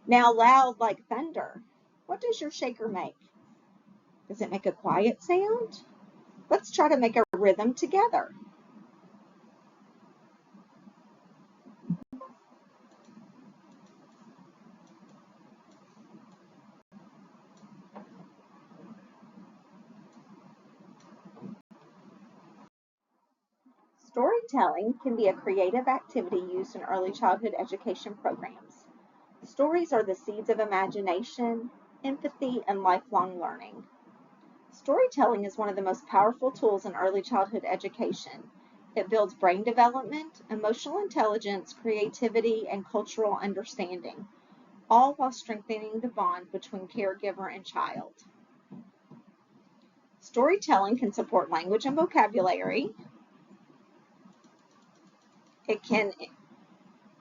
now loud like thunder. What does your shaker make? Does it make a quiet sound? Let's try to make a rhythm together. Storytelling can be a creative activity used in early childhood education programs. Stories are the seeds of imagination, empathy, and lifelong learning. Storytelling is one of the most powerful tools in early childhood education. It builds brain development, emotional intelligence, creativity, and cultural understanding, all while strengthening the bond between caregiver and child. Storytelling can support language and vocabulary. It can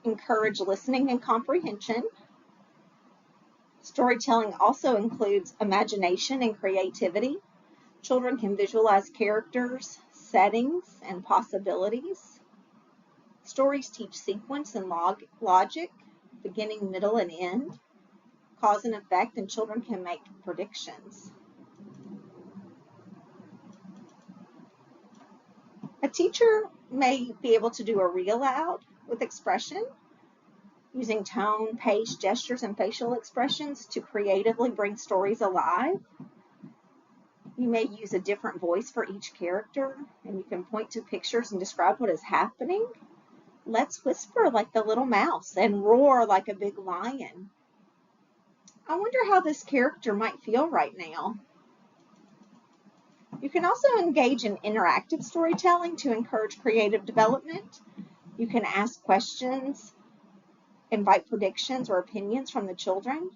encourage listening and comprehension. Storytelling also includes imagination and creativity. Children can visualize characters, settings, and possibilities. Stories teach sequence and logic, beginning, middle, and end, cause and effect, and children can make predictions. A teacher may be able to do a read aloud with expression, using tone, pace, gestures, and facial expressions to creatively bring stories alive. You may use a different voice for each character, and you can point to pictures and describe what is happening. Let's whisper like the little mouse and roar like a big lion. I wonder how this character might feel right now. You can also engage in interactive storytelling to encourage creative development. You can ask questions, invite predictions or opinions from the children.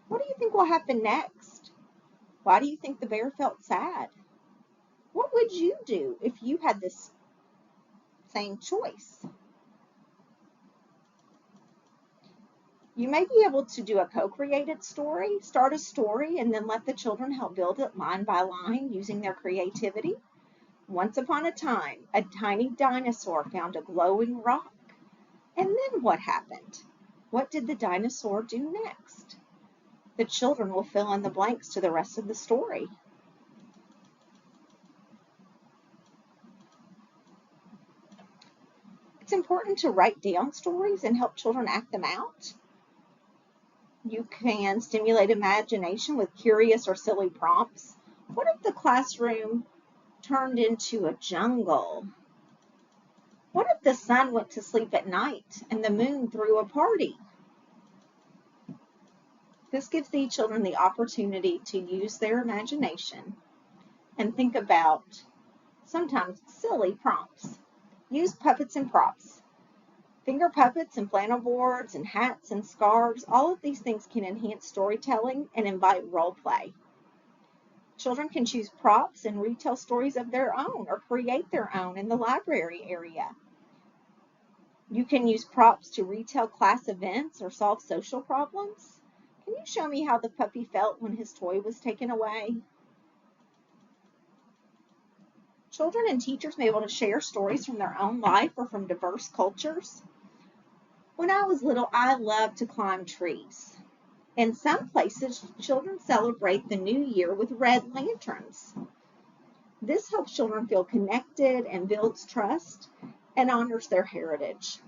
What do you think will happen next? Why do you think the bear felt sad? What would you do if you had this same choice? You may be able to do a co-created story, start a story, and then let the children help build it line by line using their creativity. Once upon a time, a tiny dinosaur found a glowing rock. And then what happened? What did the dinosaur do next? The children will fill in the blanks to the rest of the story. It's important to write down stories and help children act them out. You can stimulate imagination with curious or silly prompts. What if the classroom turned into a jungle? What if the sun went to sleep at night and the moon threw a party? This gives the children the opportunity to use their imagination and think about sometimes silly prompts. Use puppets and props. Finger puppets and flannel boards and hats and scarves, all of these things can enhance storytelling and invite role play. Children can choose props and retell stories of their own or create their own in the library area. You can use props to retell class events or solve social problems. Can you show me how the puppy felt when his toy was taken away? Children and teachers may be able to share stories from their own life or from diverse cultures. When I was little, I loved to climb trees. In some places, children celebrate the new year with red lanterns. This helps children feel connected and builds trust and honors their heritage.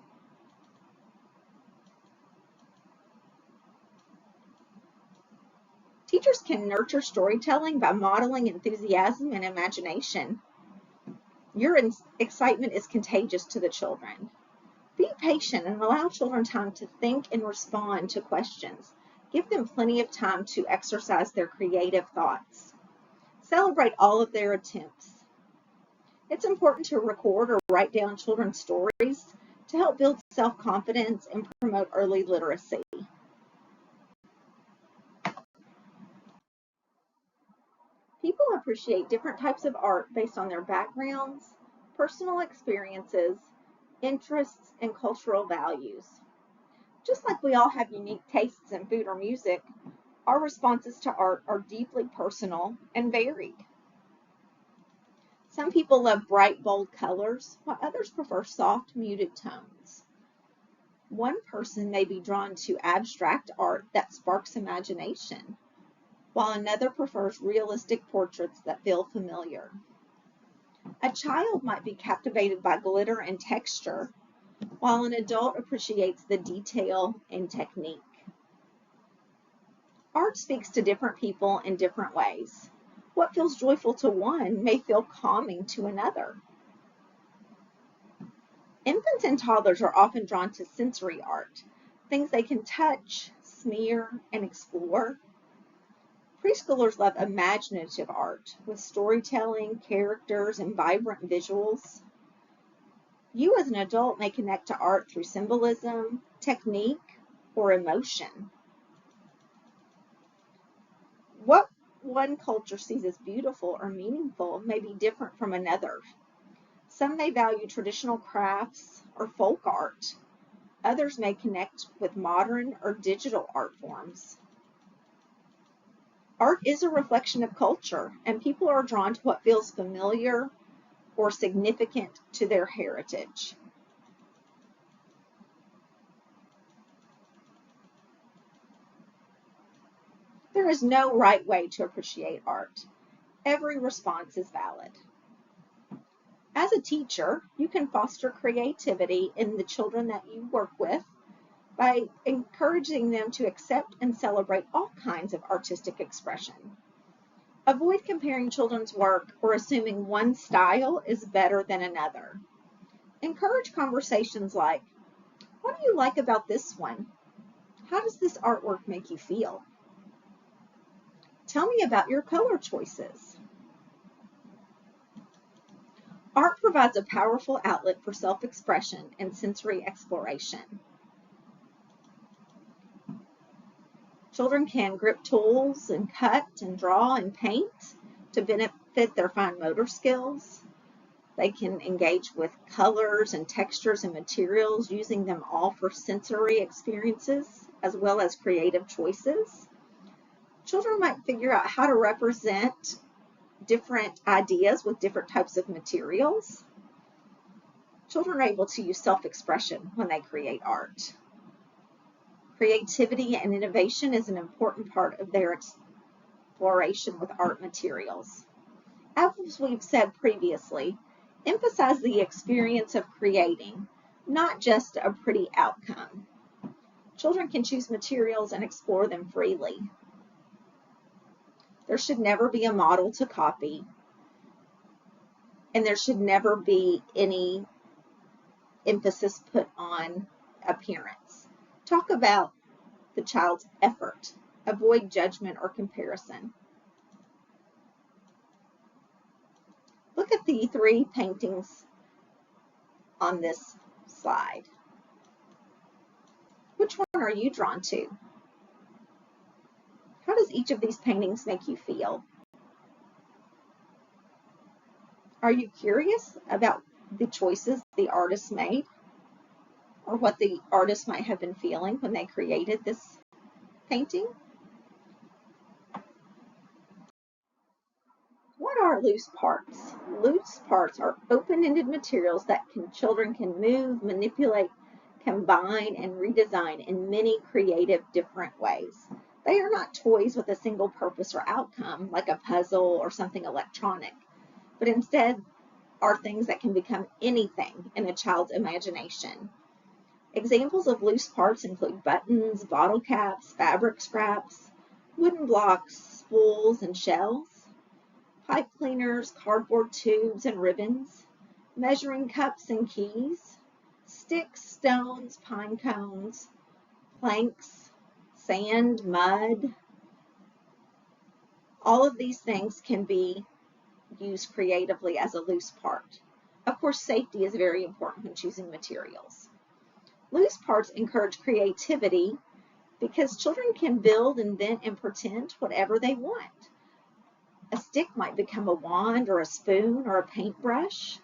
Teachers can nurture storytelling by modeling enthusiasm and imagination. Your excitement is contagious to the children. Be patient and allow children time to think and respond to questions. Give them plenty of time to exercise their creative thoughts. Celebrate all of their attempts. It's important to record or write down children's stories to help build self-confidence and promote early literacy. People appreciate different types of art based on their backgrounds, personal experiences, interests, and cultural values. Just like we all have unique tastes in food or music, our responses to art are deeply personal and varied. Some people love bright, bold colors, while others prefer soft, muted tones. One person may be drawn to abstract art that sparks imagination, while another prefers realistic portraits that feel familiar. A child might be captivated by glitter and texture, while an adult appreciates the detail and technique. Art speaks to different people in different ways. What feels joyful to one may feel calming to another. Infants and toddlers are often drawn to sensory art, things they can touch, smear, and explore. Preschoolers love imaginative art with storytelling, characters, and vibrant visuals. You as an adult may connect to art through symbolism, technique, or emotion. What one culture sees as beautiful or meaningful may be different from another. Some may value traditional crafts or folk art. Others may connect with modern or digital art forms. Art is a reflection of culture, and people are drawn to what feels familiar or significant to their heritage. There is no right way to appreciate art. Every response is valid. As a teacher, you can foster creativity in the children that you work with by encouraging them to accept and celebrate all kinds of artistic expression. Avoid comparing children's work or assuming one style is better than another. Encourage conversations like, "What do you like about this one? How does this artwork make you feel? Tell me about your color choices." Art provides a powerful outlet for self-expression and sensory exploration. Children can grip tools and cut and draw and paint to benefit their fine motor skills. They can engage with colors and textures and materials, using them all for sensory experiences as well as creative choices. Children might figure out how to represent different ideas with different types of materials. Children are able to use self-expression when they create art. Creativity and innovation is an important part of their exploration with art materials. As we've said previously, emphasize the experience of creating, not just a pretty outcome. Children can choose materials and explore them freely. There should never be a model to copy, and there should never be any emphasis put on appearance. Talk about the child's effort. Avoid judgment or comparison. Look at the 3 paintings on this slide. Which one are you drawn to? How does each of these paintings make you feel? Are you curious about the choices the artist made, or what the artist might have been feeling when they created this painting? What are loose parts? Loose parts are open-ended materials that children can move, manipulate, combine, and redesign in many creative different ways. They are not toys with a single purpose or outcome, like a puzzle or something electronic, but instead are things that can become anything in a child's imagination. Examples of loose parts include buttons, bottle caps, fabric scraps, wooden blocks, spools, and shells, pipe cleaners, cardboard tubes and ribbons, measuring cups and keys, sticks, stones, pine cones, planks, sand, mud. All of these things can be used creatively as a loose part. Of course, safety is very important when choosing materials. Loose parts encourage creativity because children can build, invent, and pretend whatever they want. A stick might become a wand or a spoon or a paintbrush.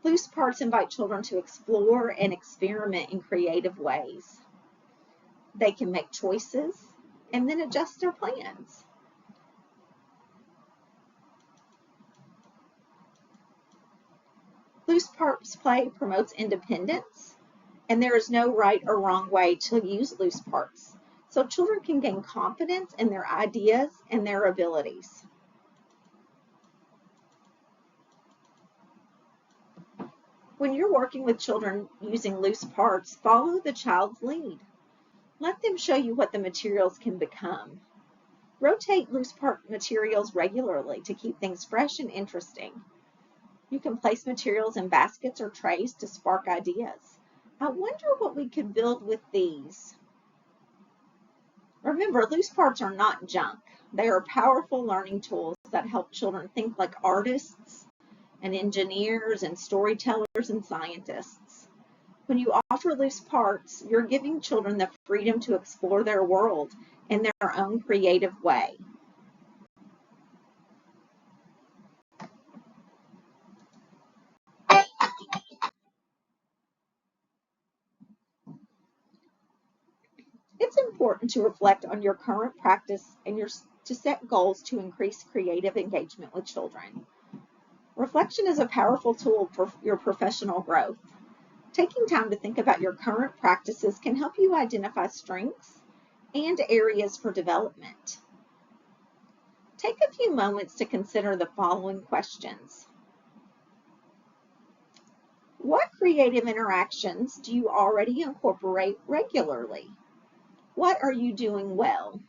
Loose parts invite children to explore and experiment in creative ways. They can make choices and then adjust their plans. Loose parts play promotes independence, and there is no right or wrong way to use loose parts, so children can gain confidence in their ideas and their abilities. When you're working with children using loose parts, follow the child's lead. Let them show you what the materials can become. Rotate loose part materials regularly to keep things fresh and interesting. You can place materials in baskets or trays to spark ideas. I wonder what we could build with these. Remember, loose parts are not junk. They are powerful learning tools that help children think like artists and engineers and storytellers and scientists. When you offer loose parts, you're giving children the freedom to explore their world in their own creative way. It's important to reflect on your current practice and to set goals to increase creative engagement with children. Reflection is a powerful tool for your professional growth. Taking time to think about your current practices can help you identify strengths and areas for development. Take a few moments to consider the following questions. What creative interactions do you already incorporate regularly? What are you doing well?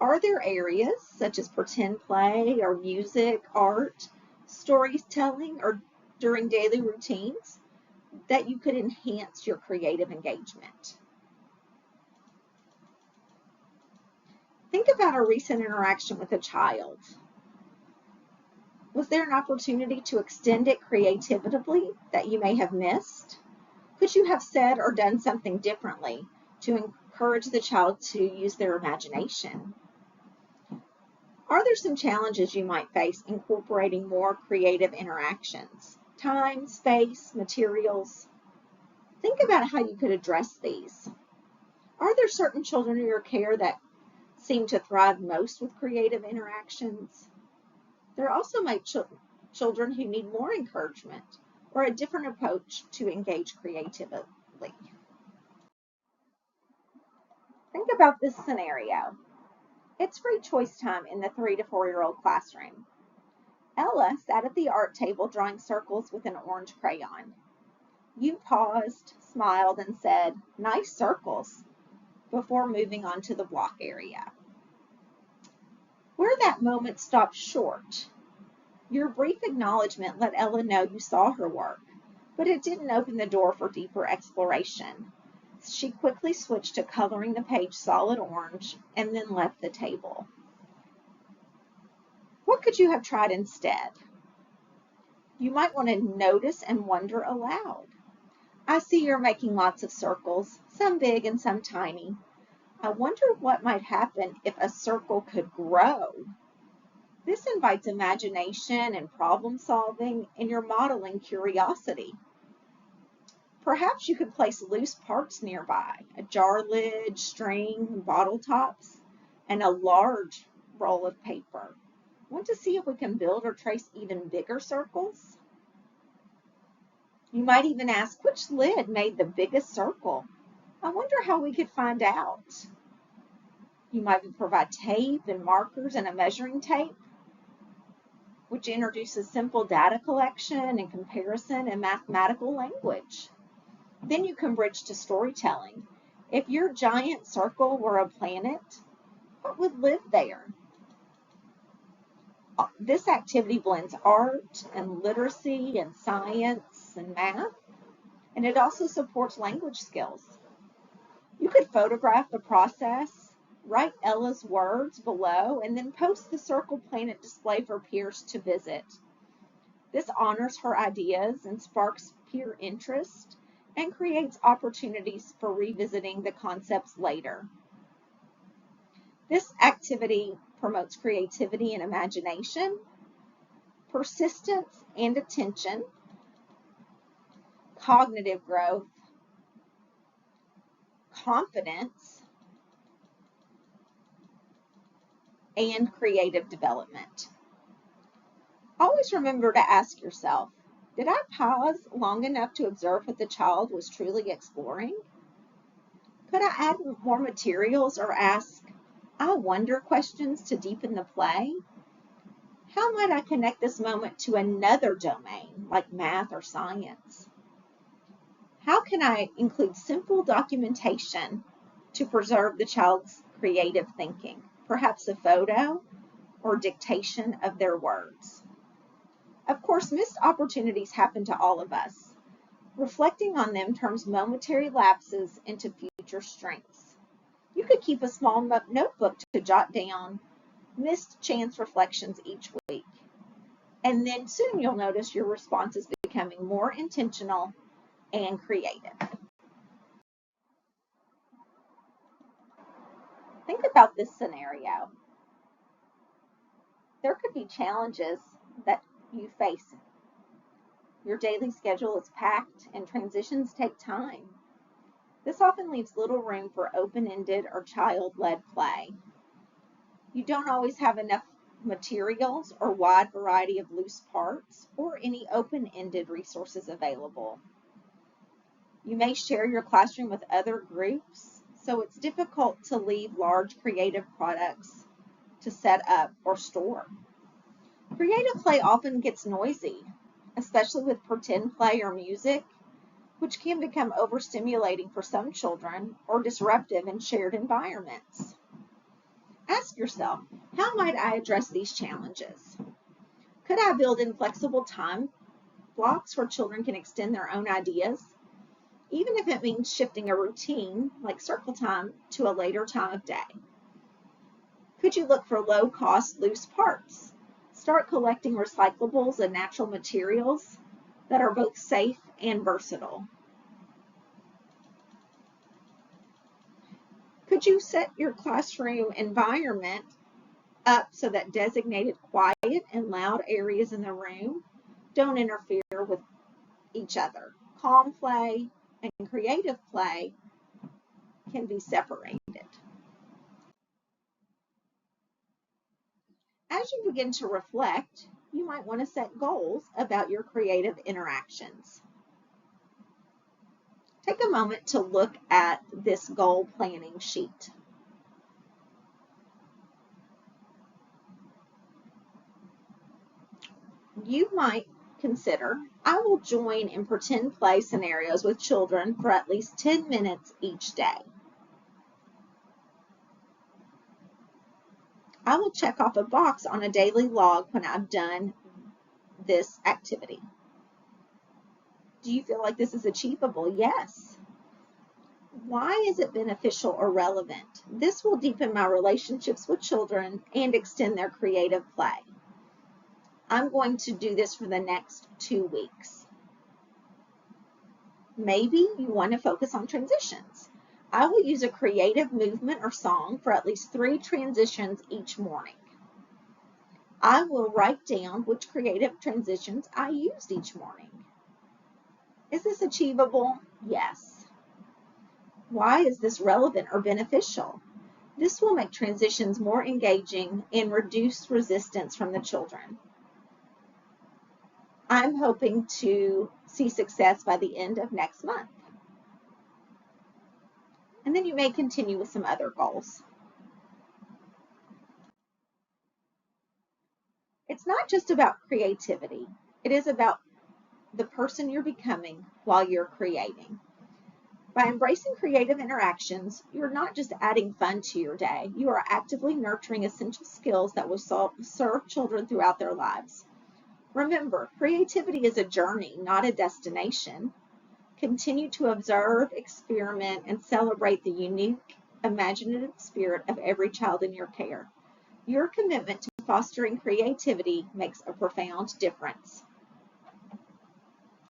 Are there areas such as pretend play or music, art, storytelling, or during daily routines that you could enhance your creative engagement? Think about a recent interaction with a child. Was there an opportunity to extend it creatively that you may have missed? Could you have said or done something differently to encourage the child to use their imagination? Are there some challenges you might face incorporating more creative interactions? Time, space, materials? Think about how you could address these. Are there certain children in your care that seem to thrive most with creative interactions? There also might be children who need more encouragement or a different approach to engage creatively. Think about this scenario. It's free choice time in the 3 to 4-year-old classroom. Ella sat at the art table drawing circles with an orange crayon. You paused, smiled, and said, "Nice circles," before moving on to the block area. Where that moment stopped short, your brief acknowledgement let Ella know you saw her work, but it didn't open the door for deeper exploration. She quickly switched to coloring the page solid orange and then left the table. What could you have tried instead? You might want to notice and wonder aloud. I see you're making lots of circles, some big and some tiny. I wonder what might happen if a circle could grow. This invites imagination and problem solving, and you're modeling curiosity. Perhaps you could place loose parts nearby, a jar lid, string, bottle tops, and a large roll of paper. Want to see if we can build or trace even bigger circles? You might even ask, which lid made the biggest circle? I wonder how we could find out. You might provide tape and markers and a measuring tape, which introduces simple data collection and comparison and mathematical language. Then you can bridge to storytelling. If your giant circle were a planet, what would live there? This activity blends art and literacy and science and math, and it also supports language skills. You could photograph the process, write Ella's words below, and then post the Circle Planet display for peers to visit. This honors her ideas and sparks peer interest and creates opportunities for revisiting the concepts later. This activity promotes creativity and imagination, persistence and attention, cognitive growth, confidence, and creative development. Always remember to ask yourself, did I pause long enough to observe what the child was truly exploring? Could I add more materials or ask, I wonder questions to deepen the play? How might I connect this moment to another domain, like math or science? How can I include simple documentation to preserve the child's creative thinking, perhaps a photo or dictation of their words? Of course, missed opportunities happen to all of us. Reflecting on them turns momentary lapses into future strengths. You could keep a small notebook to jot down missed chance reflections each week. And then soon you'll notice your response is becoming more intentional and creative. Think about this scenario. There could be challenges that you face. Your daily schedule is packed and transitions take time. This often leaves little room for open-ended or child-led play. You don't always have enough materials or wide variety of loose parts or any open-ended resources available. You may share your classroom with other groups, so it's difficult to leave large creative products to set up or store. Creative play often gets noisy, especially with pretend play or music, which can become overstimulating for some children or disruptive in shared environments. Ask yourself, how might I address these challenges? Could I build in flexible time blocks where children can extend their own ideas, even if it means shifting a routine like circle time to a later time of day? Could you look for low-cost loose parts? Start collecting recyclables and natural materials that are both safe and versatile. Could you set your classroom environment up so that designated quiet and loud areas in the room don't interfere with each other? Calm play and creative play can be separated. As you begin to reflect, you might want to set goals about your creative interactions. Take a moment to look at this goal planning sheet. You might consider, I will join in pretend play scenarios with children for at least 10 minutes each day. I will check off a box on a daily log when I've done this activity. Do you feel like this is achievable? Yes. Why is it beneficial or relevant? This will deepen my relationships with children and extend their creative play. I'm going to do this for the next 2 weeks. Maybe you want to focus on transitions. I will use a creative movement or song for at least 3 transitions each morning. I will write down which creative transitions I used each morning. Is this achievable? Yes. Why is this relevant or beneficial? This will make transitions more engaging and reduce resistance from the children. I'm hoping to see success by the end of next month. And then you may continue with some other goals. It's not just about creativity. It is about the person you're becoming while you're creating. By embracing creative interactions, you're not just adding fun to your day. You are actively nurturing essential skills that will serve children throughout their lives. Remember, creativity is a journey, not a destination. Continue to observe, experiment, and celebrate the unique, imaginative spirit of every child in your care. Your commitment to fostering creativity makes a profound difference.